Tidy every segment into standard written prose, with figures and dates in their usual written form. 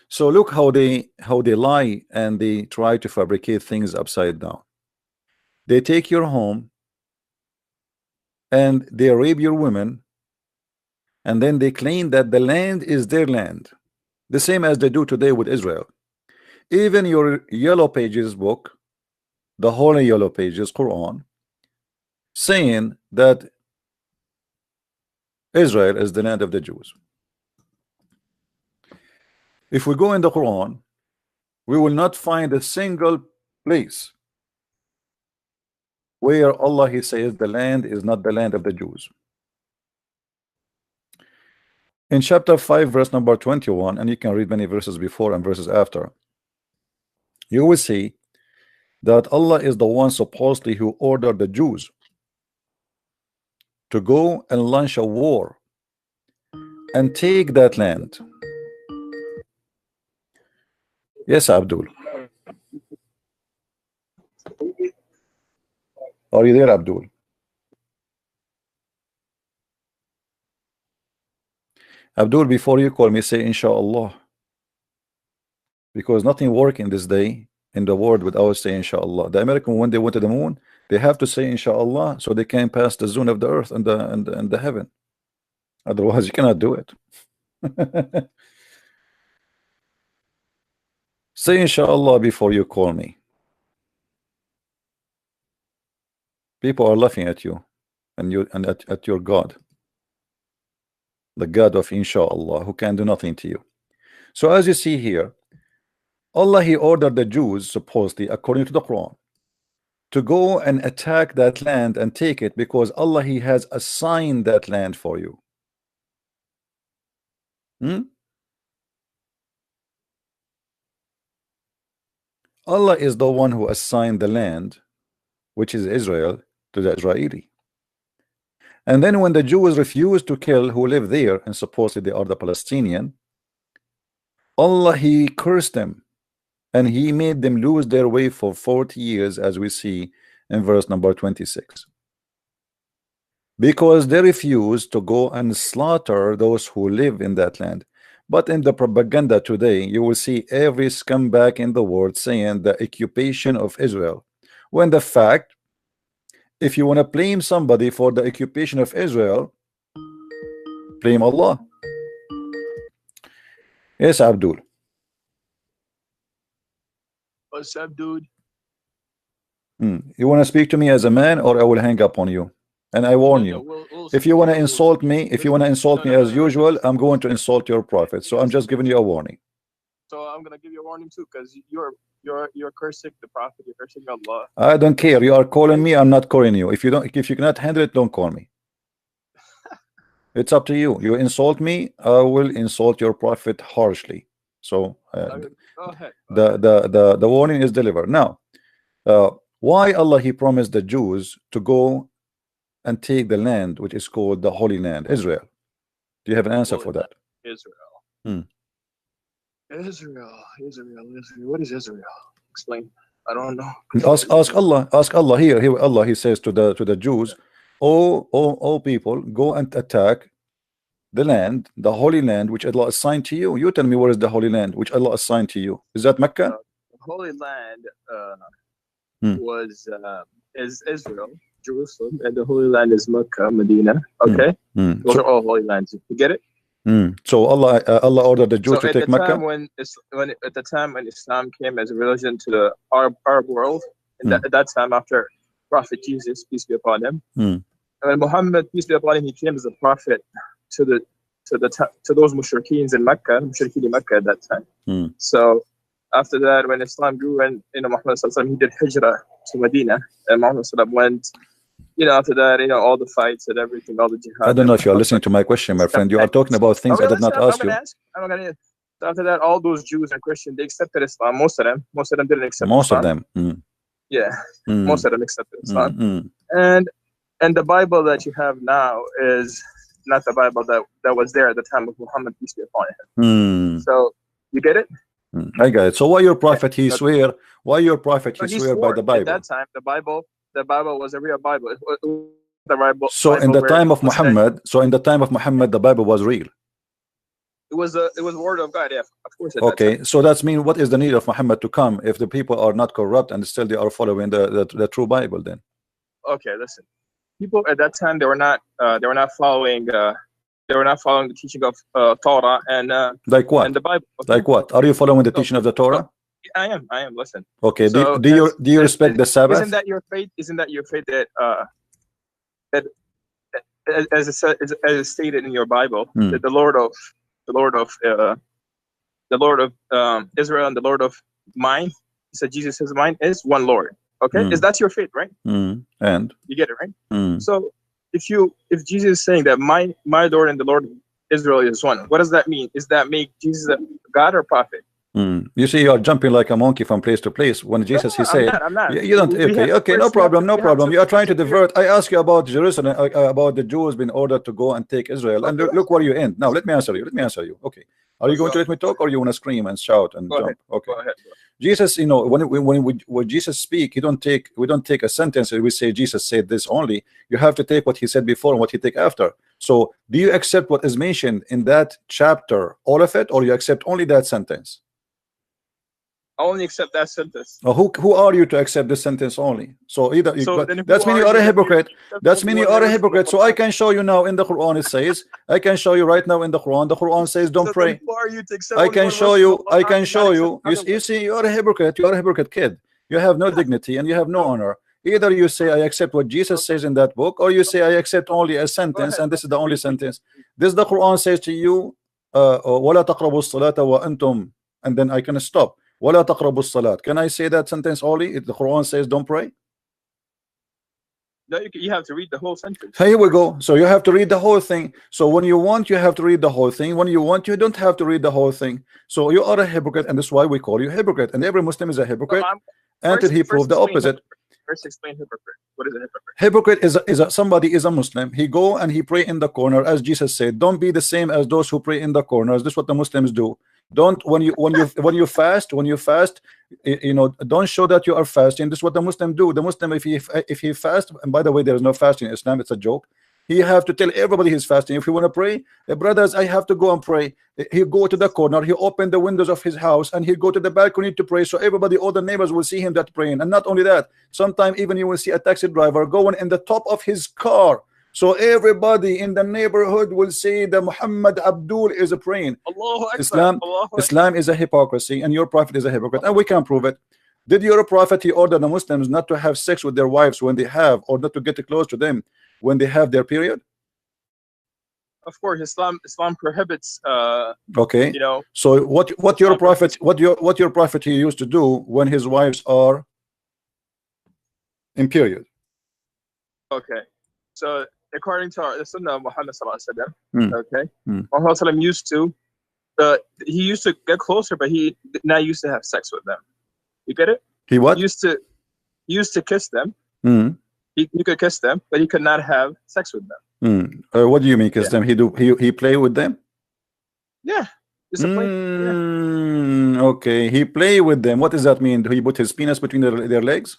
So look how they lie and they try to fabricate things upside down. They take your home and they rape your women, and then they claim that the land is their land, the same as they do today with Israel. Even your yellow pages book, the holy yellow pages Quran, saying that Israel is the land of the Jews. If we go in the Quran, we will not find a single place where Allah he says the land is not the land of the Jews. In chapter 5 verse number 21, and you can read many verses before and verses after, you will see that Allah is the one supposedly who ordered the Jews to go and launch a war and take that land. Yes, Abdul. Are you there, Abdul? Abdul, before you call me, say Inshallah, because nothing works in this day in the world without saying Inshallah. The American, when they went to the moon, they have to say Inshallah so they can pass the zone of the earth and the heaven. Otherwise, you cannot do it. Say Inshallah before you call me. People are laughing at you and at your God, the God of Inshallah, who can do nothing to you. So as you see here, Allah he ordered the Jews, supposedly according to the Quran, to go and attack that land and take it, because Allah he has assigned that land for you. Allah is the one who assigned the land, which is Israel, to the Israeli. And then when the Jews refused to kill who live there, and supposedly they are the Palestinian, Allah he cursed them and he made them lose their way for 40 years, as we see in verse number 26, because they refused to go and slaughter those who live in that land. But in the propaganda today, you will see every scumbag in the world saying the occupation of Israel, when the fact, if you want to blame somebody for the occupation of Israel, blame Allah. Yes, Abdul. What's up, dude? You want to speak to me as a man, or I will hang up on you? And I warn you, if you want to insult me, as usual, I'm going to insult your prophet. So I'm just giving you a warning. So I'm gonna give you a warning too, because you're cursing the prophet, you're cursing Allah. I don't care. You are calling me, I'm not calling you. If you cannot handle it, don't call me. It's up to you. You insult me, I will insult your prophet harshly. So go ahead. The warning is delivered. Now, why Allah he promised the Jews to go and take the land which is called the Holy Land, Israel? Do you have an answer for that? Israel. Israel. What is Israel? Explain. I don't know. Ask Allah. Here Allah he says to the Jews, oh people, go and attack the land, the Holy Land which Allah assigned to you. You tell me, where is the Holy Land which Allah assigned to you? Is that Mecca? The Holy Land is Israel, Jerusalem, and the Holy Land is Mecca, Medina. Okay, those are all holy lands. You get it? So Allah ordered the Jews to take Mecca. At the time when Islam came as a religion to the Arab world, and at that time after Prophet Jesus, peace be upon him, and when Muhammad, peace be upon him, he came as a prophet to those mushrikeens in Mecca, at that time. So after that, when Islam grew, and Muhammad he did hijrah to Medina, and Muhammad went. After that, all the fights and everything, all the jihad. I don't know if you are listening to my question, my friend. You are talking about things I did not ask you. So after that, all those Jews and Christians, they accepted Islam. Most of them didn't accept Most Islam. of them. Yeah, most of them accepted Islam. And the Bible that you have now is not the Bible that was there at the time of Muhammad, peace be upon him. So you get it? I got it. So why your prophet he swear? Why your prophet he swear by the Bible? At that time, the Bible was a real Bible. The Bible. So in the time of Muhammad, the Bible was real. It was word of God. Yeah, course. At Okay, that time. so that's mean what is the need of Muhammad to come if the people are not corrupt and still they are following the true Bible then? Okay, listen. People at that time they were not following the teaching of Torah and Like what? and the Bible. Okay? Like what? Are you following the So, teaching of the Torah? I am. Listen. Okay. So Do you respect the Sabbath? Isn't that your faith? Isn't that your faith that as it's stated in your Bible that the Lord of Israel and the Lord of mine, he said Jesus is mine, is one Lord. Okay, is that your faith, right? And you get it, right? So if Jesus is saying that my Lord and the Lord of Israel is one, what does that mean? Is that make Jesus a God or prophet? You see, you are jumping like a monkey from place to place. When Jesus, he said, I'm not. You don't. Okay, no problem. You are trying to divert. I ask you about Jerusalem, about the Jews being ordered to go and take Israel, and look where you end. Now, let me answer you. Okay, are you going to let me talk, or you want to scream and shout and jump? Okay. Go ahead. Jesus, you know, when Jesus speak, we don't take a sentence and we say Jesus said this only. You have to take what he said before and what he take after. So, do you accept what is mentioned in that chapter, all of it, or you accept only that sentence? I only accept that sentence. Who are you to accept this sentence only? So either that's mean you are a hypocrite. That's mean you are a hypocrite. So I can show you now in the Quran it says. I can show you right now in the Quran. The Quran says don't pray. Who are you to accept I can show you. You see, you are a hypocrite. You are a hypocrite kid. You have no dignity and you have no honor. Either you say I accept what Jesus says in that book, or you say I accept only a sentence, and this is the only sentence. This the Quran says to you, وَلَا تَقْرَبُوا الصَّلَاةَ وَأَنْتُمْ, and then I can stop. وَلَا تَقْرَبُوا الصَّلَاةَ. Can I say that sentence only if the Quran says don't pray? No, you have to read the whole sentence. Here we go. So you have to read the whole thing. So when you want, you have to read the whole thing. When you want, you don't have to read the whole thing. So you are a hypocrite, and that's why we call you hypocrite. And every Muslim is a hypocrite until he proved the opposite. First, explain hypocrite. What is a hypocrite? Hypocrite is somebody is a Muslim. He go and he pray in the corner, as Jesus said. Don't be the same as those who pray in the corners. This is what the Muslims do. Don't when you fast, you know, don't show that you are fasting. This is what the Muslim do. The Muslim, if he fast, and by the way, there is no fasting in Islam. It's a joke. He have to tell everybody he's fasting. If you want to pray, brothers, I have to go and pray. He go to the corner. He open the windows of his house and he go to the balcony to pray. So everybody, all the neighbors will see him that praying. And not only that, sometimes even you will see a taxi driver going in the top of his car. So everybody in the neighborhood will say that Muhammad Abdul is praying. Islam is a hypocrisy, and your prophet is a hypocrite, and we can prove it. Did your prophet he order the Muslims not to have sex with their wives when they have, or not to get close to them when they have their period? Of course, Islam prohibits. Okay. You know. So what your prophet he used to do when his wives are in period? Okay. So according to the Sunnah of Muhammad okay, Muhammad used to get closer, but he not used to have sex with them. You get it? He what? He used to kiss them. He could kiss them, but he could not have sex with them. What do you mean kiss them? He play with them? Yeah. It's a play. Okay, he play with them. What does that mean? Do he put his penis between their legs?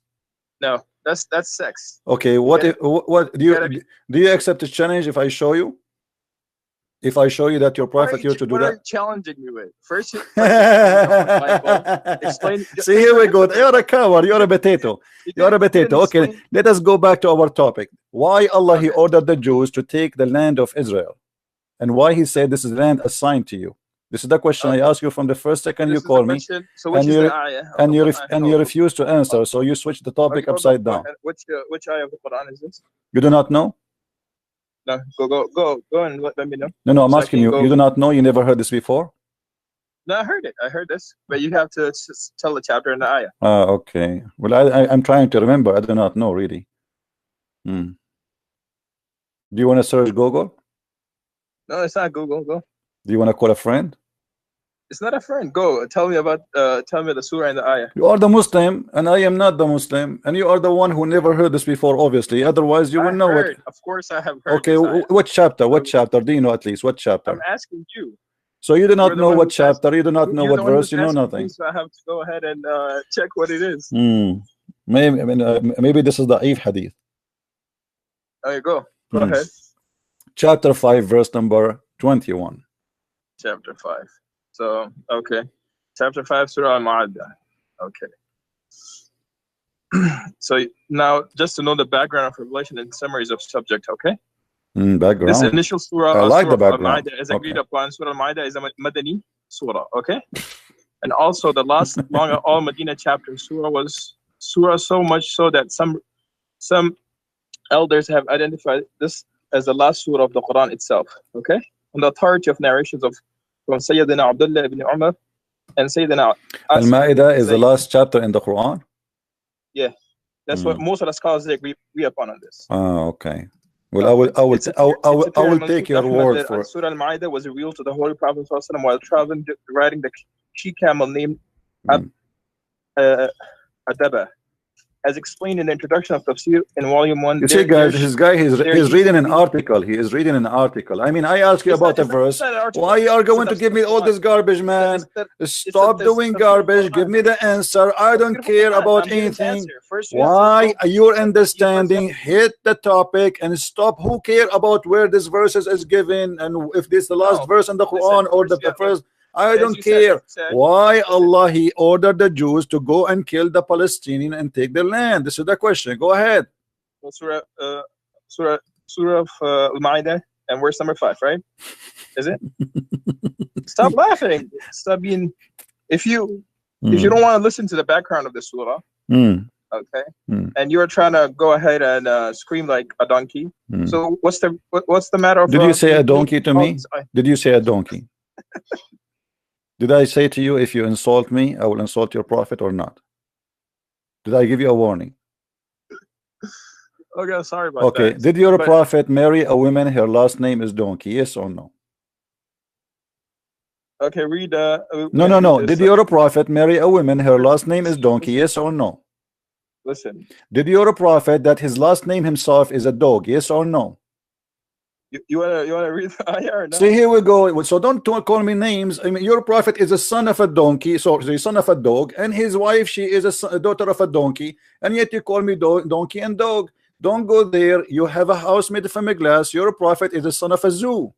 No, that's sex. Okay, what do you accept the challenge if I show you? If I show you that your prophet used to do that? What are you challenging me with? First, explain. See, here we go. You're a coward. You're a potato. You're a potato. Okay, let us go back to our topic. Why Allah he ordered the Jews to take the land of Israel, and why he said this is land assigned to you? This is the question I ask you from the first second you call me, and you refuse to answer. So you switch the topic upside down. Which ayah of the Quran is this? You do not know? No, go and let me know. No, I'm asking you. You do not know? You never heard this before? No, I heard it. I heard this, but you have to tell the chapter and the ayah. Okay. Well, I'm trying to remember. I do not know really. Do you want to search Google? No, it's not Google. Go. Do you want to call a friend? It's not a friend. Go. Tell me the surah and the ayah. You are the Muslim, and I am not the Muslim, and you are the one who never heard this before, obviously. Otherwise, you will know it. Of course, I have heard. Okay, what chapter? What chapter? Do you know at least what chapter? I'm asking you. So you do not know what chapter? You do not know what verse? You know nothing. So I have to go ahead and check what it is. Maybe this is the Eve hadith. There you go. Go ahead. Chapter 5, verse number 21. Chapter 5. So, okay. Chapter 5, Surah Al-Ma'adah. Okay. So now, just to know the background of Revelation and summaries of subject, okay? Background. This initial surah, I like surah the background. Al-Ma'adah, is agreed upon. Surah Al-Ma'adah is a Madani surah, okay? And also the last long all Medina chapter surah was surah, so much so that some elders have identified this as the last surah of the Quran itself, okay? On the authority of narrations from Sayyidina Abdullah ibn Umar and Sayyidina Al-Ma'idah is the last chapter in the Quran? Yeah, that's what most of the scholars agree upon on this. Oh, okay. Well, I will take your word for it. Surah Al-Ma'idah was revealed to the Holy Prophet ﷺ while traveling, riding the she camel named Adaba. As explained in the introduction of Tafsir in volume 1. You see, guys, he's reading an article. He is reading an article. I mean, I ask you about a verse. Why you are going to give me all this garbage, man? Stop doing garbage. Give me the answer. I don't care about anything. Why are you understanding? Hit the topic and stop. Who care about where this verse is given and if this is the last verse in the Quran or the first? I don't care. Why Allah He ordered the Jews to go and kill the Palestinian and take their land? This is the question. Go ahead. Well, Surah of Al-Ma'idah and verse number 5, right? Is it? Stop laughing. Stop being. If you don't want to listen to the background of the surah, okay, and you're trying to go ahead and scream like a donkey. So what's the matter of? Did you say a donkey to me? Did you say a donkey? Did I say to you, if you insult me, I will insult your prophet or not? Did I give you a warning? Okay, sorry about that. Okay, did your prophet marry a woman, her last name is donkey, yes or no? Okay, read. No. Did your prophet marry a woman, her last name is donkey, yes or no? Listen. Did your prophet that his last name himself is a dog, yes or no? You wanna read the ayah or no? See, here we go. So don't call me names. I mean, your prophet is a son of a donkey, so the son of a dog, and his wife, she is a daughter of a donkey, and yet you call me donkey and dog. Don't go there. You have a house made from a glass. Your prophet is a son of a zoo.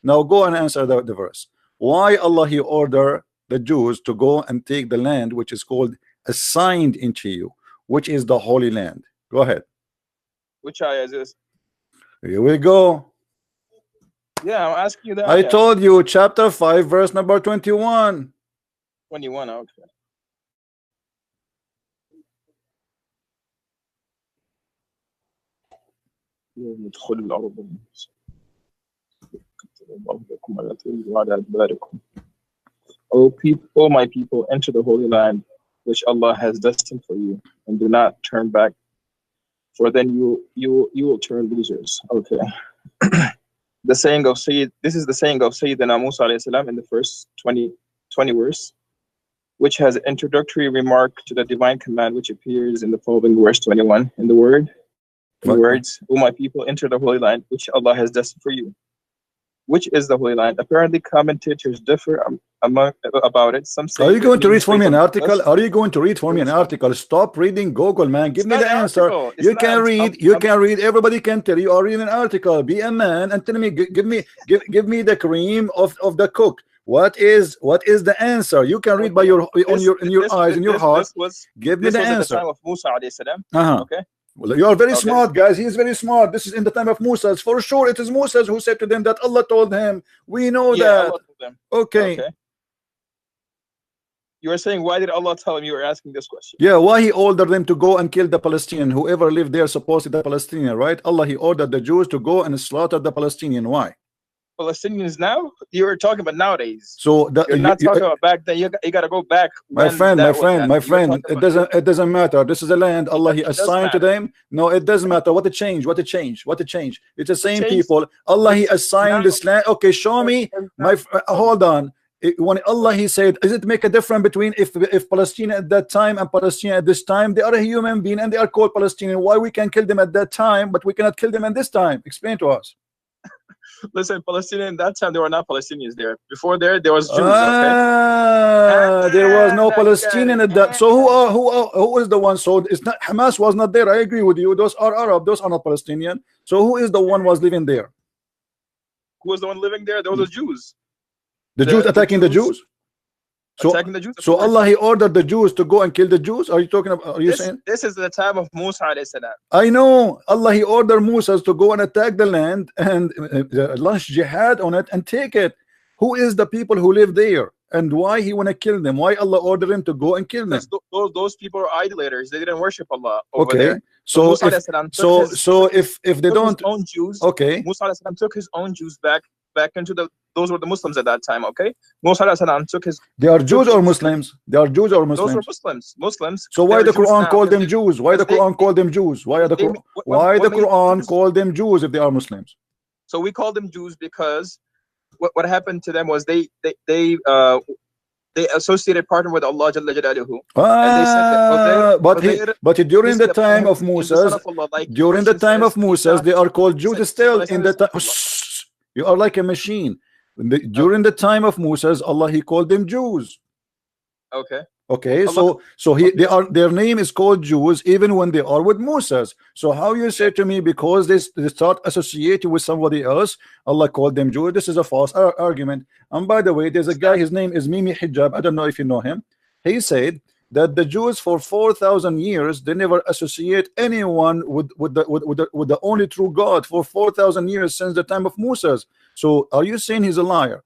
Now go and answer the verse. Why Allah He order the Jews to go and take the land which is called assigned into you, which is the Holy Land? Go ahead. Which ayah is this? Here we go. Yeah, I'm asking you that. I told you, chapter 5, verse number 21. 21, okay. O my people, enter the Holy Land, which Allah has destined for you, and do not turn back, for then you will turn losers. Okay. The saying of Sayyid, this is the saying of Sayyidina Musa alayhi salam in the first 20 verse, which has an introductory remark to the divine command, which appears in the following verse 21. In the words, O my people, enter the Holy Land, which Allah has destined for you. Which is the Holy Land? Apparently, commentators differ about it. Some say. Are you going to read for me an article? Are you going to read for me an article? Stop reading Google, man. Give me the answer. You can read. You can read. Everybody can tell you are reading an article. Be a man and tell me. Give me the cream of the cook. What is the answer? You can read by your eyes in your heart. Give me the answer. At the time of Musa alayhi salam. Okay. Well, you are very smart, guys. He is very smart. This is in the time of Musa. For sure, it is Musa who said to them that Allah told him. We know that. Allah told them. Okay. You are saying, why did Allah tell him? You were asking this question. Yeah, why He ordered them to go and kill the Palestinian, whoever lived there, supposedly the Palestinian, right? Allah, He ordered the Jews to go and slaughter the Palestinian. Why? Palestinians now? You were talking about nowadays. So you're not talking about back then. You got to go back. My friend. It doesn't matter. This is a land Allah He assigned to them. No, it doesn't matter. What a change. It's the same people. Allah He assigned this land. Okay, show me. Hold on. When Allah He said, does it make a difference between if Palestine at that time and Palestine at this time? They are a human being and they are called Palestinian. Why we can kill them at that time, but we cannot kill them at this time? Explain to us. Listen, Palestinian, that time there were not Palestinians there. Before there was Jews. There was no Palestinian at that. So who is the one? So it's not Hamas was not there. I agree with you. Those are Arab. Those are not Palestinian. So who is the one was living there? Who was the one living there? Those were Jews. The Jews attacking the Jews? Attacking the Jews? So Allah, He ordered the Jews to go and kill the Jews? Are you talking about, are you saying? This is the time of Musa alayhi salam. I know. Allah, He ordered Musa to go and attack the land and launch jihad on it and take it. Who is the people who live there? And why He want to kill them? Why Allah ordered him to go and kill them? Those people are idolaters. They didn't worship Allah over okay. there. So if they don't, his own Jews, okay. Musa alayhi salam took his own Jews back into those were the Muslims at that time. Okay, Musa alayhi salam took his. They are Jews or Muslims? They are Jews or Muslims? Those were Muslims. Muslims. So why the Quran called them Jews? Why the Quran called them Jews? Why the Quran called them Jews if they are Muslims? So we call them Jews because what happened to them was they associated partner with Allah Jalla Jalaluhu. But during the time of Moses, during the time of Moses, they are called Jews still. In the time, you are like a machine. During the time of Moses, Allah, He called them Jews. Okay. Okay, so their name is called Jews even when they are with Moses. So how you say to me because they start associating with somebody else, Allah called them Jews? This is a false argument. And by the way, there's a guy, his name is Mimi Hijab. I don't know if you know him. He said that the Jews for 4,000 years they never associate anyone with the only true God for 4,000 years since the time of Moses. So are you saying he's a liar?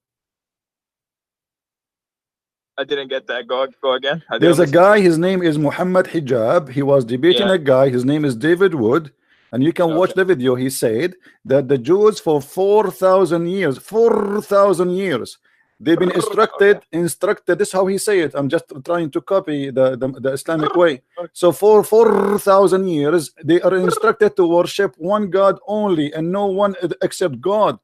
I didn't get that. Go again. There's a guy, his name is Muhammad Hijab. He was debating a guy, his name is David Wood, and you can watch the video. He said that the Jews for 4,000 years, they've been instructed. This is how he say it. I'm just trying to copy the Islamic way. So for 4,000 years, they are instructed to worship one God only and no one except God.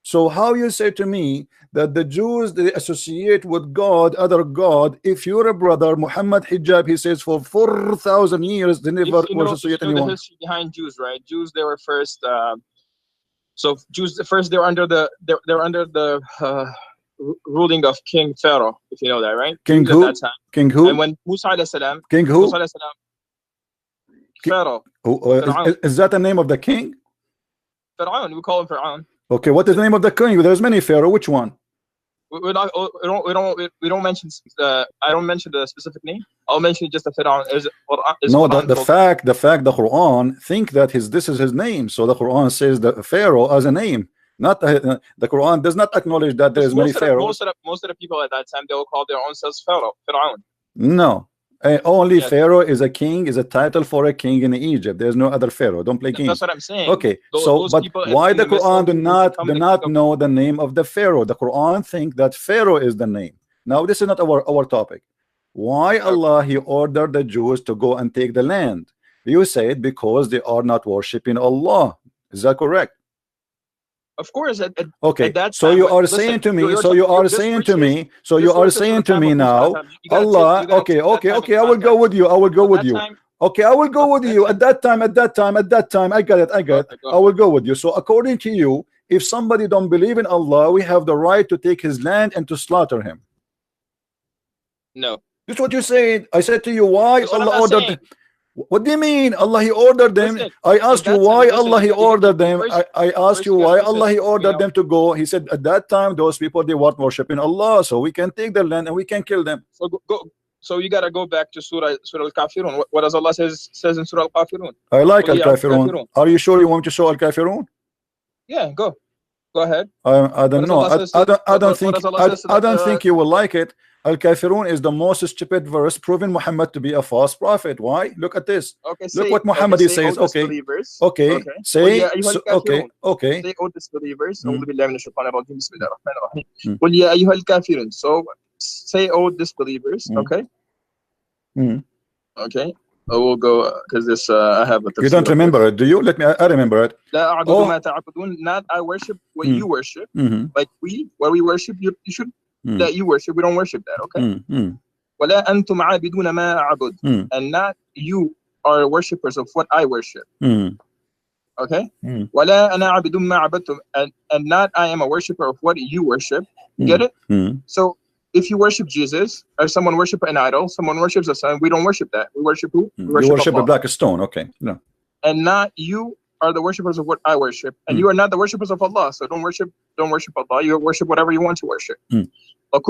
So how you say to me that the Jews they associate with God, other God? If you're a brother, Muhammad Hijab, he says for 4,000 years they never associate anyone. The history behind Jews, right? Jews, they were first. So Jews, first they were under the ruling of King Pharaoh, if you know that, right? King Jews who? At that time. King who? And when Musa alayhi salam. King who? Musa alayhi salam. Pharaoh. Is that the name of the king? Pharaoh. We call him Pharaoh. Okay, what is the name of the king? There's many Pharaoh. Which one? We don't mention. I don't mention the specific name. I'll mention just the Pharaoh. No, the fact the Quran think that this is his name. So the Quran says the Pharaoh as a name. Not the Quran does not acknowledge that there is many Pharaohs. Most of the people at that time they will call their own selves Pharaoh. No. Only Pharaoh is a king, is a title for a king in Egypt. There's no other Pharaoh. Don't play games. That's what I'm saying. Okay, but why the Quran do not know the name of the Pharaoh? The Quran think that Pharaoh is the name. Now this is not our topic. Why Allah He ordered the Jews to go and take the land? You said because they are not worshiping Allah. Is that correct? Of course. Okay. So you are saying to me. So you are saying to me. So you are saying to me now. Allah. Okay. I will go with you. Okay. I will go with you. At that time. I got it. I will go with you. So according to you, if somebody don't believe in Allah, we have the right to take his land and to slaughter him. No. That's what you said. I said to you, why Allah ordered. What do you mean? Allah He ordered them. I asked you why Allah He ordered them. I asked you why Allah He ordered them to go. He said at that time those people they weren't worshiping Allah, so we can take their land and we can kill them. So you gotta go back to Surah Al-Kafirun. What does Allah says in Surah Al-Kafirun? I like Al-Kafirun. Are you sure you want to show Al-Kafirun? Yeah, go ahead. I don't know. I don't think you will like it. Al-Kafirun is the most stupid verse proving Muhammad to be a false prophet. Why? Look at this. Look what Muhammad says. Okay. Say, okay. Say, O disbelievers. قل يا أيها الكافرون. So say, O disbelievers. Okay. Okay. I will go because this I have a. You don't remember it, do you? Let me. I remember it. Not I worship what you worship. Like what we worship, you should. That you worship, we don't worship that, okay? وَلَا أَنْتُمْ عَابِدُونَ مَا أَعْبُدُ. And not you are worshippers of what I worship. Okay? وَلَا أَنَا عَابِدٌ مَا عَبَدْتُمْ. And not I am a worshipper of what you worship. Get it? So if you worship Jesus, or someone worship an idol, someone worships a son, we don't worship that. We worship who? We worship a black stone, okay. No. And not you are the worshippers of what I worship, and you are not the worshippers of Allah. So don't worship Allah. You worship whatever you want to worship. For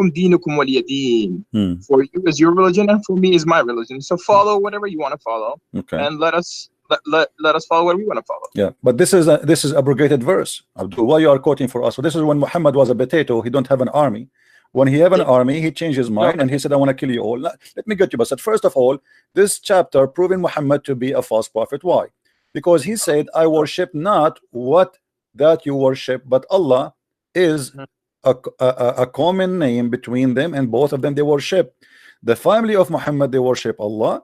you is your religion, and for me is my religion. So follow whatever you want to follow, and let us follow what we want to follow. Yeah, but this is abrogated verse. Abdul, why you are quoting for us? So this is when Muhammad was a potato. He don't have an army. When he have an army, he changed his mind and he said, I want to kill you all. Let me get you, but first of all, this chapter proving Muhammad to be a false prophet. Why? Because he said, I worship not what that you worship, but Allah is a common name between them, and both of them they worship. The family of Muhammad, they worship Allah,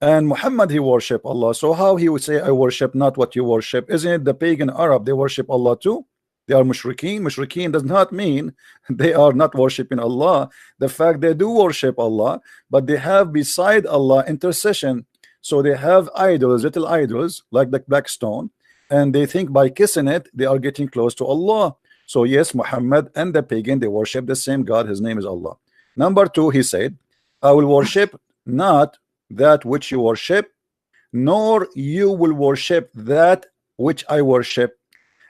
and Muhammad, he worship Allah. So how he would say, I worship not what you worship? Isn't it the pagan Arab, they worship Allah too? They are mushrikeen. Mushrikeen does not mean they are not worshiping Allah. The fact they do worship Allah, but they have beside Allah intercession. So they have idols, little idols like the black stone, and they think by kissing it they are getting close to Allah. So yes, Muhammad and the pagan, they worship the same God. His name is Allah. Number two, he said, I will worship not that which you worship, nor you will worship that which I worship.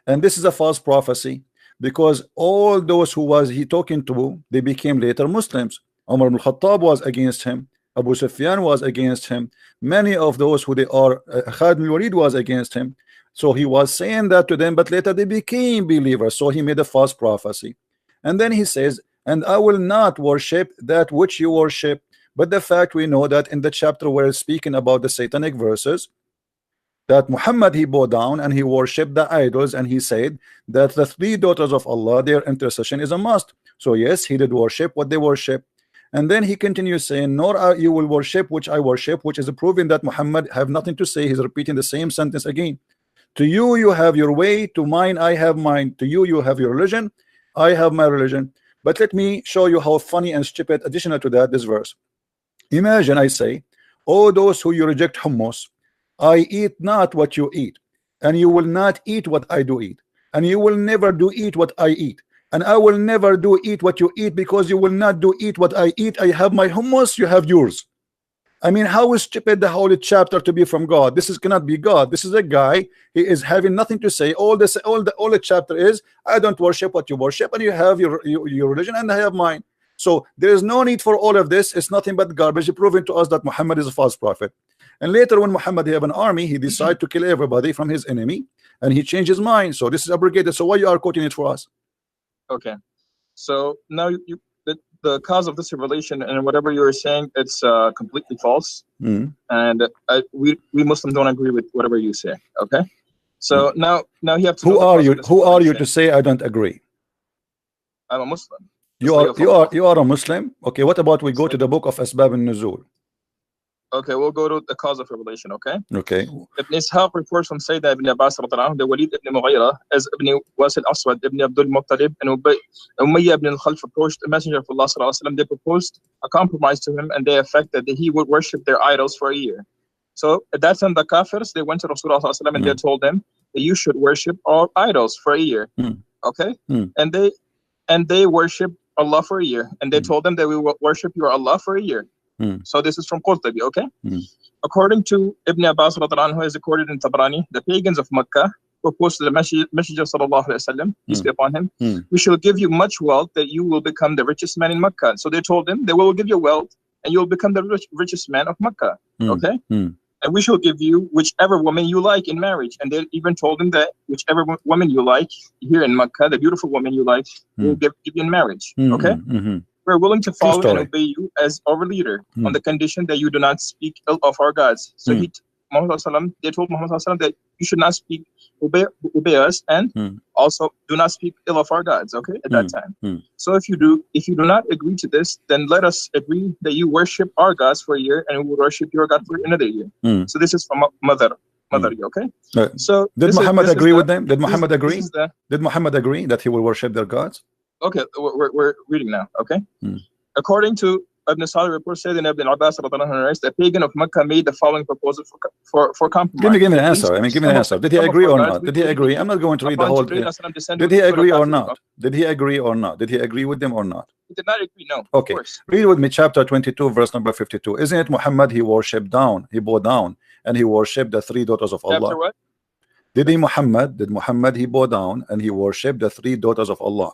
And this is a false prophecy, because all those who was he talking to, they became later Muslims. Umar ibn Khattab was against him. Abu Sufyan was against him. Many of those who they are, Khalid al-Walid was against him. So he was saying that to them, but later they became believers. So he made a false prophecy. And then he says, and I will not worship that which you worship. But the fact we know that in the chapter where it's speaking about the satanic verses, that Muhammad, he bowed down and he worshipped the idols, and he said that the three daughters of Allah, their intercession is a must. So yes, he did worship what they worship. And then he continues saying, nor you will worship which I worship, which is proving that Muhammad have nothing to say. He's repeating the same sentence again. To you, you have your way. To mine, I have mine. To you, you have your religion. I have my religion. But let me show you how funny and stupid, additional to that, this verse. Imagine I say, oh, those who you reject hummus, I eat not what you eat, and you will not eat what I do eat, and you will never do eat what I eat, and I will never do eat what you eat, because you will not do eat what I eat. I have my hummus, you have yours. I mean, how is stupid the holy chapter to be from God? This cannot be God. This is a guy, he is having nothing to say. All the chapter is, I don't worship what you worship, and you have your religion, and I have mine. So there is no need for all of this. It's nothing but garbage, proving to us that Muhammad is a false prophet. And later when Muhammad have an army, he decided to kill everybody from his enemy, and he changed his mind. So this is abrogated. So why you are quoting it for us? Okay, so now the cause of this revelation and whatever you were saying, it's completely false. And we Muslims don't agree with whatever you say. Okay, so now you have to. Who are you to say I don't agree? I'm a Muslim. You are a Muslim. Okay, what about we go to the book of Asbab al-Nuzul? Okay, we'll go to the cause of revelation. Okay. Ibn Ishaq reports from Sayyidina ibn Abbas radhiyallahu anhu, the Walid ibn Mughira, as Ibn Wasil Aswad ibn Abdul Muttalib and Umayyah ibn al-Khalf approached the Messenger of Allah sallallahu alaihi wasallam. They proposed a compromise to him, and they affected that he would worship their idols for a year. So at that time, the Kafirs, they went to Rasulullah sallallahu alaihi wasallam and they told them that you should worship all idols for a year. Okay, and they worship Allah for a year, and they told them that we will worship your Allah for a year. So this is from Qurtubi, okay? According to Ibn Abbas radhiyallahu anhu, is recorded in Tabrani, the pagans of Makkah proposed to the Messenger sallallahu alaihi wasallam, peace be upon him, we shall give you much wealth that you will become the richest man in Makkah. So they told him that we will give you wealth and you will become the richest man of Makkah, okay? And we shall give you whichever woman you like in marriage. And they even told him that whichever woman you like here in Makkah, the beautiful woman you like, we'll give you in marriage, okay? We're willing to follow and obey you as our leader on the condition that you do not speak ill of our gods. So they told Muhammad that you should not obey us, and also do not speak ill of our gods, okay, at that time. So if you do not agree to this, then let us agree that you worship our gods for a year, and we will worship your God for another year. So this is from mother, okay? So did Muhammad agree with them? Did Muhammad agree? Did Muhammad agree that he will worship their gods? Okay, we're reading now, okay? According to Ibn Salih report, said in Ibn Abbas, the pagan of Makkah made the following proposal for compromise. Give me an answer. Give me an answer. Did he agree or not? Did he agree? I'm not going to read the whole thing. Did he agree or not? Did he agree or not? Did he agree with them or not? He did not agree, no. Okay, read with me chapter 22, verse number 52. Isn't it Muhammad, he worshipped down, he bowed down, and he worshipped the three daughters of Allah? Chapter what? Did Muhammad he bow down and he worshipped the three daughters of Allah?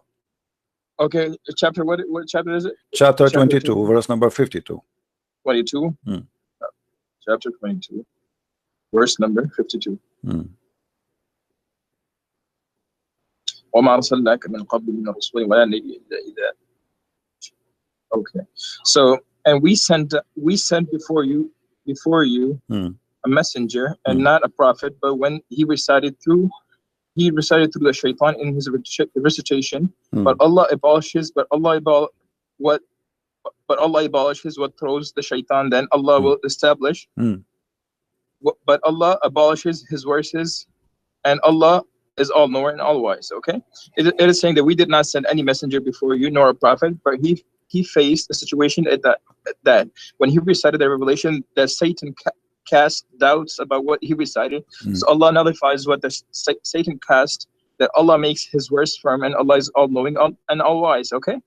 Okay, chapter what chapter is it? Chapter 22, verse number 52. 22. Chapter 22, verse number 52. وما أرسلناك من قبل من رسول ولا نبي إلا إذا. Okay, so and we sent before you a messenger and not a prophet, but when he recited through the shaitan in his recitation, but Allah abolishes what throws the shaitan, then Allah will establish. But Allah abolishes his verses, and Allah is all knower and all wise. Okay, it is saying that we did not send any messenger before you nor a prophet, but he faced a situation that when he recited the revelation, that Satan cast doubts about what he recited. So Allah nullifies what the Satan cast, that Allah makes his words firm, and Allah is all knowing and all wise. Okay.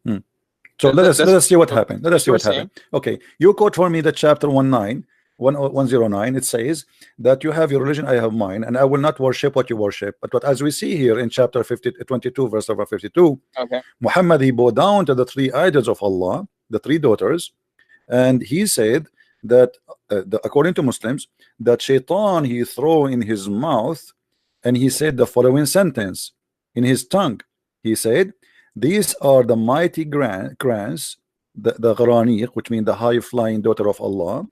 So let us see what happened. Let us see what happened. Okay, you quote for me the chapter 109. It says that you have your religion, I have mine, and I will not worship what you worship. But as we see here in chapter 22, verse number 52, Muhammad he bowed down to the three idols of Allah, the three daughters, and he said that according to Muslims, that shaitan he threw in his mouth, and he said the following sentence in his tongue. He said, these are the mighty crans, the Gharaniq, which means the high-flying daughter of Allah.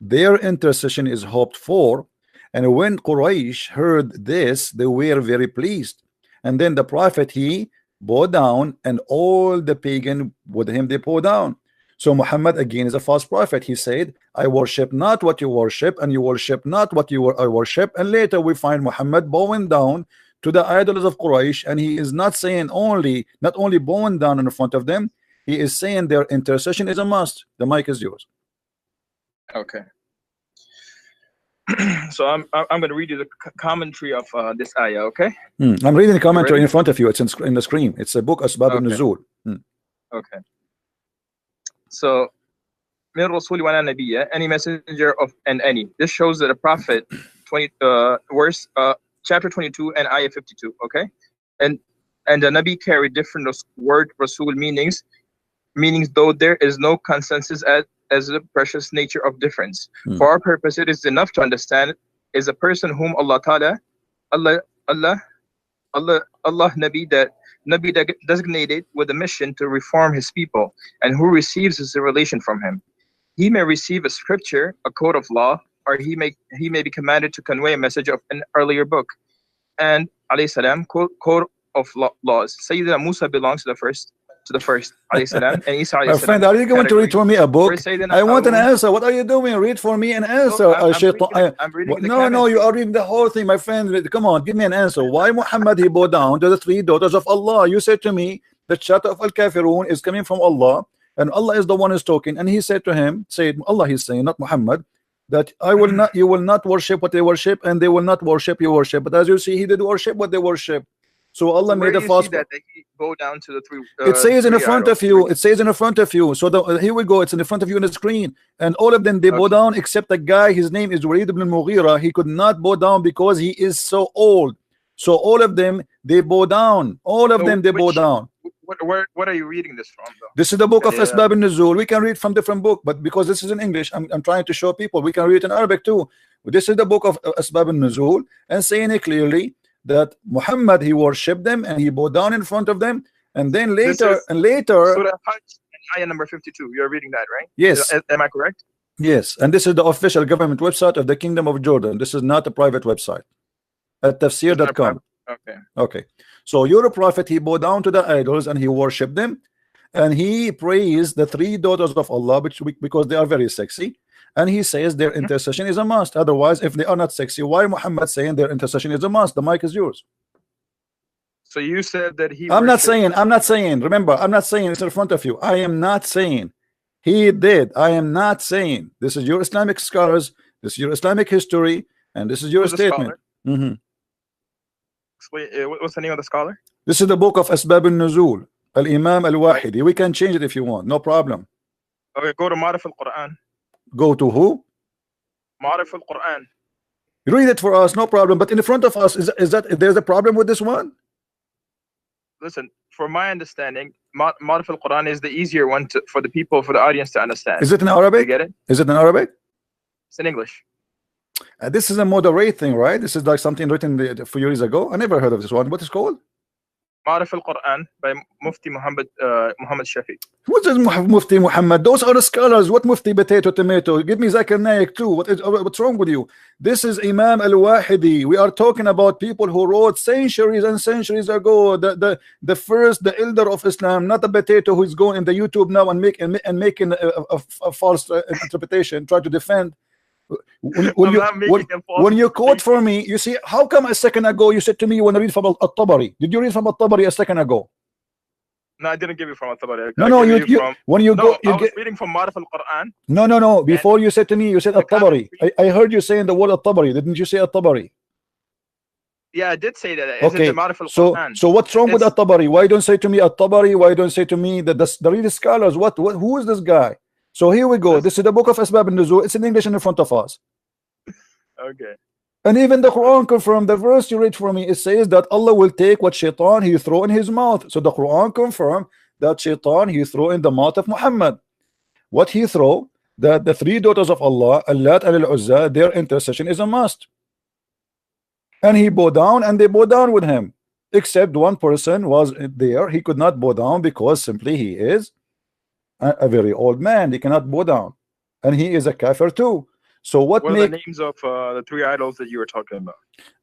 Their intercession is hoped for. And when Quraysh heard this, they were very pleased. And then the prophet he bowed down, and all the pagan with him they bowed down. So Muhammad again is a false prophet. He said, I worship not what you worship, and you worship not what I worship. And later we find Muhammad bowing down to the idols of Quraysh, and he is not saying not only bowing down in front of them, he is saying their intercession is a must. The mic is yours. Okay. So I'm going to read you the commentary of this ayah. Okay. I'm reading the commentary in front of you. It's in the screen. It's a book Asbab al-Nuzul. Okay. So, min Rasul wa Nabiyya, any messenger of and any. This shows that a prophet, chapter 22 and ayah 52. Okay, and the Nabi carried different word Rasul meanings, though there is no consensus as the precious nature of difference. For our purpose, it is enough to understand is a person whom Allah Nabi designated with a mission to reform his people, and who receives his revelation from him. He may receive a scripture, a code of law, or he may be commanded to convey a message of an earlier book. And alayhi salam, code of laws. Sayyidina Musa belongs to the first alayhi salam, and Isa alayhi salam. My friend, are you going to read for me a book? I want an answer. What are you doing? Read for me an answer. I'm reading no, you are reading the whole thing, my friend. Come on, give me an answer. Why Muhammad he bowed down to the three daughters of Allah? You said to me the chapter of Al-Kafirun is coming from Allah, and Allah is the one who's talking. And he said to him, Allah he's saying, not Muhammad, that you will not worship what they worship, and they will not worship you worship. But as you see, he did worship what they worship. So Allah made a false. That he go down to the three. It says in the front of you. It says in the front of you. So here we go. It's in the front of you on the screen, and all of them they bow down except the guy. His name is Walid ibn Mughira. He could not bow down because he is so old. So all of them they bow down. All of them they bow down. What are you reading this from, though? This is the book of Asbab al-Nuzul. We can read from different book, but because this is in English, I'm trying to show people we can read it in Arabic too. This is the book of Asbab al-Nuzul, and saying it clearly that Muhammad he worshipped them and he bowed down in front of them, and then later Surah Hajj, ayah number 52. You're reading that, right? Yes. Am I correct? Yes, and this is the official government website of the Kingdom of Jordan. This is not a private website. At tafsir.com. Okay. So your prophet he bowed down to the idols and he worshipped them, and he praised the three daughters of Allah because they are very sexy, and he says their intercession is a must. Otherwise, if they are not sexy, why Muhammad saying their intercession is a must? The mic is yours. So you said that he. I'm not saying. Remember, I'm not saying it's in front of you. I am not saying he did. I am not saying. This is your Islamic scholars. This is your Islamic history, and this is your statement. What's the name of the scholar? This is the book of Asbab al-Nuzul, Al-Imam Al-Wahidi. We can change it if you want, no problem. Okay, go to Ma'arif al-Quran. Go to who? Ma'arif al-Quran. You read it for us, no problem. But in front of us, is that there's a problem with this one? Listen, from my understanding, Ma'rif al-Quran is the easier one for the people, for the audience to understand. Is it in Arabic? You get it? Is it in Arabic? It's in English. This is a moderate thing, right? This is like something written a few years ago. I never heard of this one. What is it called? Ma'rif al-Quran by Mufti Muhammad Shafi. What is Mufti Muhammad? Those are the scholars. What Mufti potato tomato? Give me Zakir Naik too. What's wrong with you? This is Imam al-Wahidi. We are talking about people who wrote centuries and centuries ago. The first, the elder of Islam, not a potato who is going in the YouTube now and making a false interpretation, try to defend. When you quote for me, you see, how come a second ago you said to me you want to read from Al-Tabari? Did you read from Al-Tabari a second ago? No, I didn't give you from Al-Tabari. No, when you go, I was reading from Ma'rif al-Quran. No. Before you said to me, you said Al-Tabari. I heard you saying the word Al-Tabari. Didn't you say Al-Tabari? Yeah, I did say that. Okay. So what's wrong with Al-Tabari? Why don't say to me Al-Tabari? Why don't say to me that the real scholars? Who is this guy? So here we go. This is the book of Asbab al-Nuzul. It's in English in front of us. Okay. And even the Quran confirmed the verse you read for me. It says that Allah will take what shaitan he throw in his mouth. So the Quran confirmed that shaitan he throw in the mouth of Muhammad. What he throw? That the three daughters of Allah, Allat and Al-Uzza, their intercession is a must. And he bowed down, and they bowed down with him. Except one person was there. He could not bow down because simply he is a very old man. He cannot bow down, and he is a kafir too. So what are the names of the three idols that you were talking about?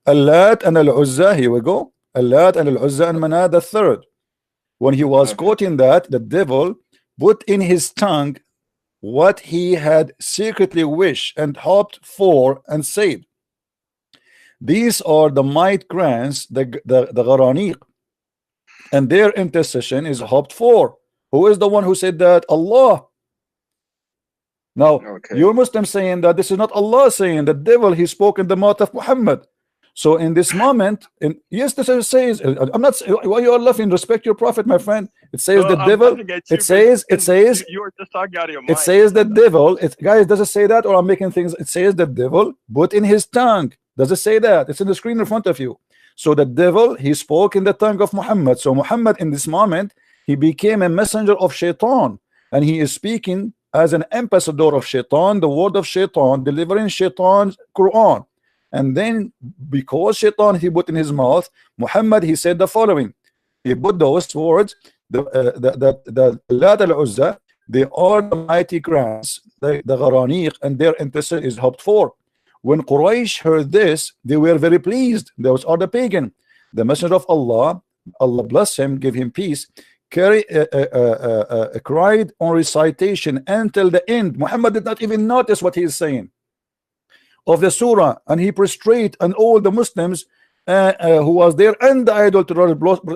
Allat and Al-Uzza. Here we go. Allat and Al-Uzza and Manat the third. When he was quoting that, the devil put in his tongue what he had secretly wished and hoped for, and said, these are the might grants, the Gharaniq, and their intercession is hoped for. Who is the one who said that? Allah. Now, you're Muslim saying that this is not Allah saying. The devil, he spoke in the mouth of Muhammad. So in this moment, yes, this says, I'm not, why you are laughing? Respect your prophet, my friend. It says the devil, it says, you were just talking out of your mind. It says the devil, guys, does it say that, or I'm making things? It says the devil put in his tongue. Does it say that? It's in the screen in front of you. So the devil, he spoke in the tongue of Muhammad. So Muhammad in this moment, he became a messenger of shaitan, and he is speaking as an ambassador of shaitan, the word of shaitan, delivering shaitan's Quran. And then because shaitan he put in his mouth, Muhammad, he said the following. He put those words, the Lat al-Uzza, they are the mighty grants, the Gharaniq, and their intercession is hoped for. When Quraysh heard this, they were very pleased. Those are the pagan. The messenger of Allah, Allah bless him, give him peace, cried on recitation until the end. Muhammad did not even notice what he is saying of the surah, and he prostrate, and all the Muslims who was there, and the idolater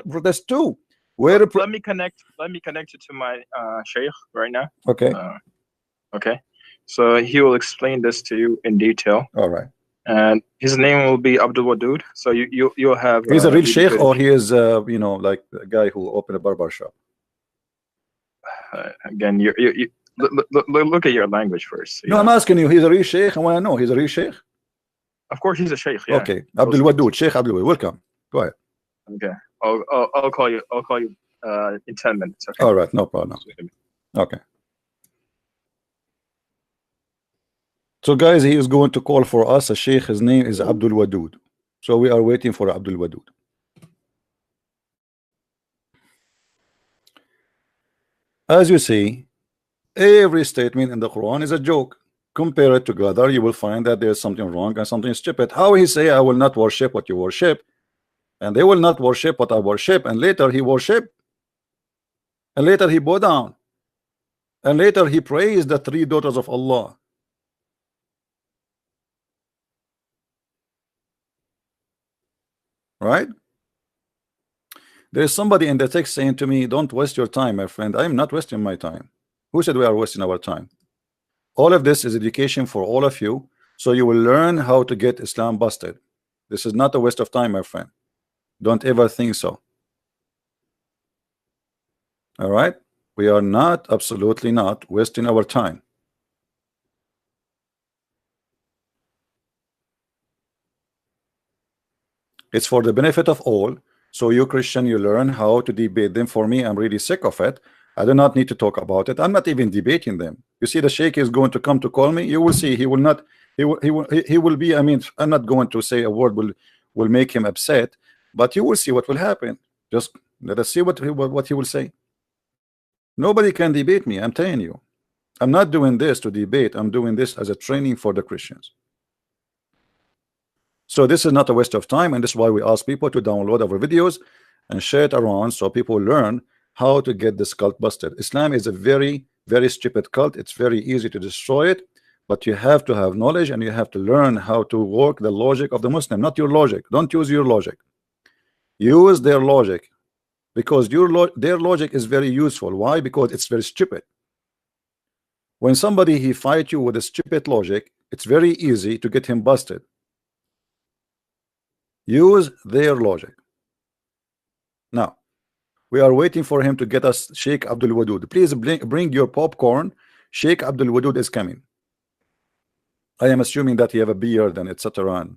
protest too. Let me connect you to my sheikh right now. Okay. Okay. So he will explain this to you in detail. All right. And his name will be Abdul Wadud. So you'll have. He's a real sheikh, or he is you know, like a guy who opened a barber shop. Again, you look at your language first. No, I'm asking you. He's a real sheikh. I want to know. He's a real sheikh. Of course, he's a sheikh. Yeah. Okay. Abdul Wadud, Sheikh Abdul Wadud. Welcome. Go ahead. Okay. I'll call you. I'll call you in 10 minutes. Okay. All right. No problem. Okay. So guys, he is going to call for us a sheikh. His name is Abdul Wadud. So we are waiting for Abdul Wadud. As you see, every statement in the Quran is a joke. Compare it together, you will find that there's something wrong and something stupid. How he say, I will not worship what you worship, and they will not worship what I worship, and later he worship, and later he bow down, and later he praised the three daughters of Allah. Right? There is somebody in the text saying to me, don't waste your time, my friend. I am not wasting my time. Who said we are wasting our time? All of this is education for all of you, so you will learn how to get Islam busted. This is not a waste of time, my friend. Don't ever think so. All right? We are not, absolutely not, wasting our time. It's for the benefit of all. So you Christian, you learn how to debate them. For me, I'm really sick of it. I do not need to talk about it. I'm not even debating them. You see, the Sheikh is going to come to call me. You will see. He will not. He will be. I mean, I'm not going to say a word will make him upset, but you will see what will happen. Just let us see what he will say. Nobody can debate me. I'm telling you. I'm not doing this to debate. I'm doing this as a training for the Christians. So this is not a waste of time, and this is why we ask people to download our videos and share it around so people learn how to get this cult busted. Islam is a very, very stupid cult. It's very easy to destroy it, but you have to have knowledge and you have to learn how to work the logic of the Muslim, not your logic. Don't use your logic. Use their logic, because their logic is very useful. Why? Because it's very stupid. When somebody he fight you with a stupid logic, it's very easy to get him busted. Use their logic. Now we are waiting for him to get us Sheikh Abdul Wadud. Please bring your popcorn. Sheikh Abdul Wadud is coming. I am assuming that he have a beard and etc.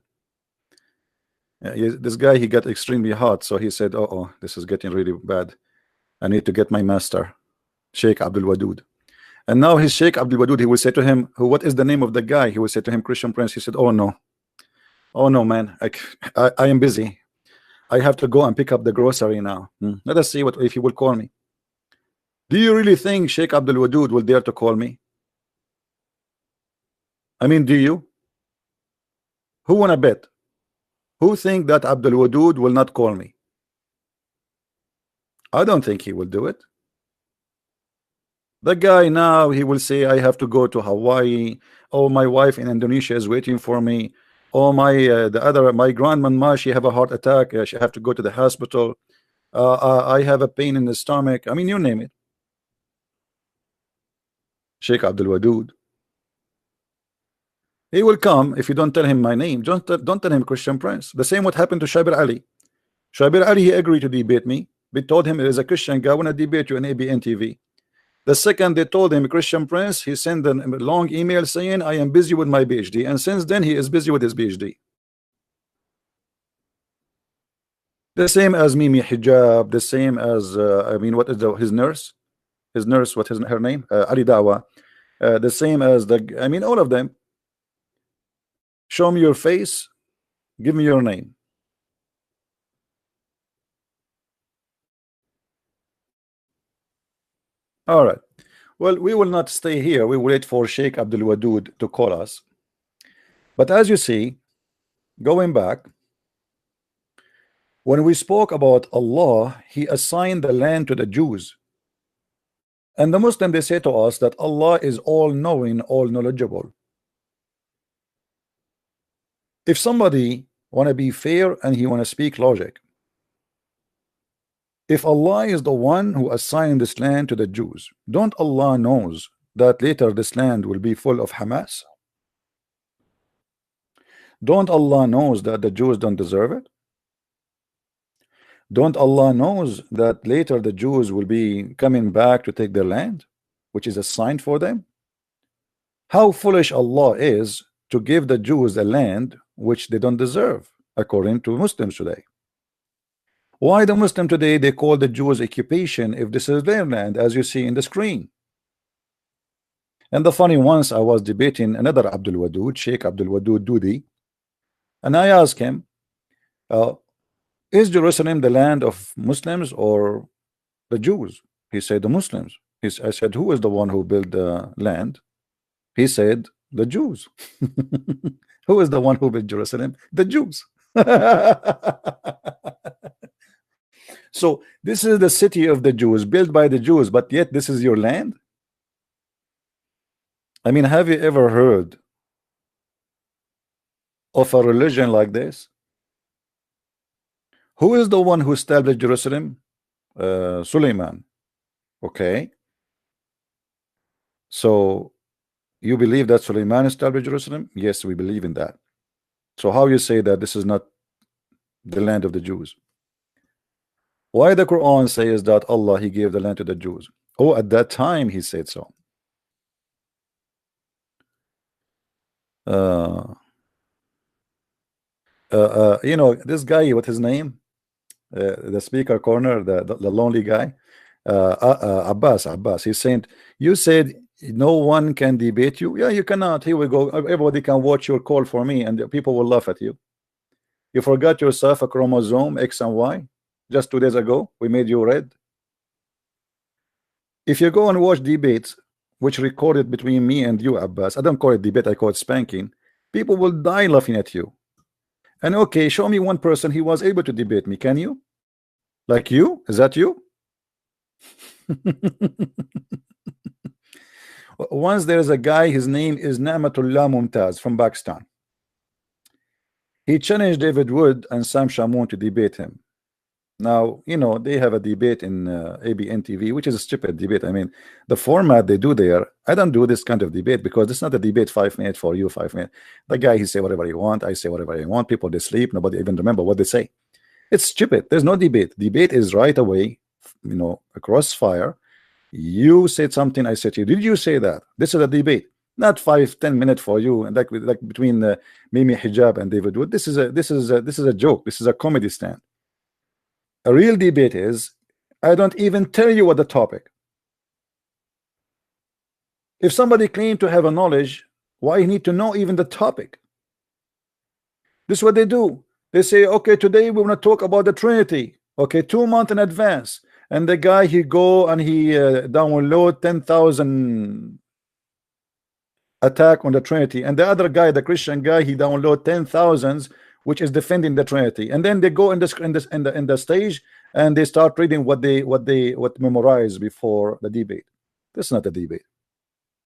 This guy, he got extremely hot, so he said, oh, this is getting really bad. I need to get my master, Sheikh Abdul Wadud. And now his Sheikh Abdul Wadud, he will say to him, what is the name of the guy? He will say to him, Christian Prince. He said, oh no, man, I am busy. I have to go and pick up the grocery now. Let us see if he will call me. Do you really think Sheikh Abdul Wadud will dare to call me? I mean, do you? Who wanna bet? Who think that Abdul Wadud will not call me? I don't think he will do it. The guy now, he will say, I have to go to Hawaii. Oh, my wife in Indonesia is waiting for me. Oh, my grandmama, she have a heart attack. She have to go to the hospital. I have a pain in the stomach. I mean, you name it. Sheikh Abdul Wadud. He will come if you don't tell him my name. Don't tell him Christian Prince. The same what happened to Shabir Ali. Shabir Ali, he agreed to debate me. We told him, there is a Christian guy want to debate you on ABN TV. The second they told him Christian Prince, he sent a long email saying, I am busy with my PhD. And since then, he is busy with his PhD. The same as Mimi Hijab, the same as, I mean, what is his nurse? His nurse, what is her name? Ali Dawa. The same as I mean, all of them. Show me your face, give me your name. All right. Well, we will not stay here. We will wait for Sheikh Abdul Wadud to call us. But as you see, going back, when we spoke about Allah, He assigned the land to the Jews. And the Muslim, they say to us that Allah is all-knowing, all-knowledgeable. If somebody want to be fair and he want to speak logic, if Allah is the one who assigned this land to the Jews, don't Allah knows that later this land will be full of Hamas? Don't Allah knows that the Jews don't deserve it? Don't Allah knows that later the Jews will be coming back to take their land, which is assigned for them? How foolish Allah is to give the Jews a land which they don't deserve, according to Muslims today. Why the Muslim today, they call the Jews occupation if this is their land, as you see in the screen. And the funny, once I was debating another Abdul Wadud, Sheikh Abdul Wadud Dudi, and I asked him, is Jerusalem the land of Muslims or the Jews? He said the Muslims. I said, who is the one who built the land? He said the Jews. Who is the one who built Jerusalem? The Jews. So this is the city of the Jews, built by the Jews, but yet this is your land? I mean, have you ever heard of a religion like this? Who is the one who established Jerusalem? Suleiman. Okay. So you believe that Suleiman established Jerusalem? Yes, we believe in that. So how you say that this is not the land of the Jews? Why the Quran says that Allah, He gave the land to the Jews? Oh, at that time He said so. You know, this guy, what his name? The speaker corner, the lonely guy, Abbas. He's saying, you said no one can debate you. Yeah, you cannot. Here we go. Everybody can watch your call for me, and people will laugh at you. You forgot yourself a chromosome X and Y. Just 2 days ago, we made you red. If you go and watch debates, which recorded between me and you, Abbas, I don't call it debate, I call it spanking. People will die laughing at you. And okay, show me one person he was able to debate me. Can you? Like you? Is that you? Once there is a guy, his name is Na'matullah Mumtaz from Pakistan. He challenged David Wood and Sam Shamoun to debate him. Now, you know, they have a debate in ABN TV, which is a stupid debate. I mean, the format they do there, I don't do this kind of debate because it's not a debate 5 minutes for you, 5 minutes. The guy, he say whatever he want, I say whatever I want. People, they sleep. Nobody even remember what they say. It's stupid. There's no debate. Debate is right away, you know, a crossfire. You said something, I said to you, did you say that? This is a debate, not 5-10 minutes for you, and like between Mimi Hijab and David Wood. This is a joke. This is a comedy stand. A real debate is, I don't even tell you what the topic. If somebody claims to have a knowledge, why you need to know even the topic? This is what they do. They say, okay, today we want to talk about the Trinity. Okay, 2 months in advance. And the guy, he go and he download 10,000 attack on the Trinity. And the other guy, the Christian guy, he download 10,000 which is defending the Trinity. And then they go in the stage and they start reading what memorized before the debate. This is not a debate.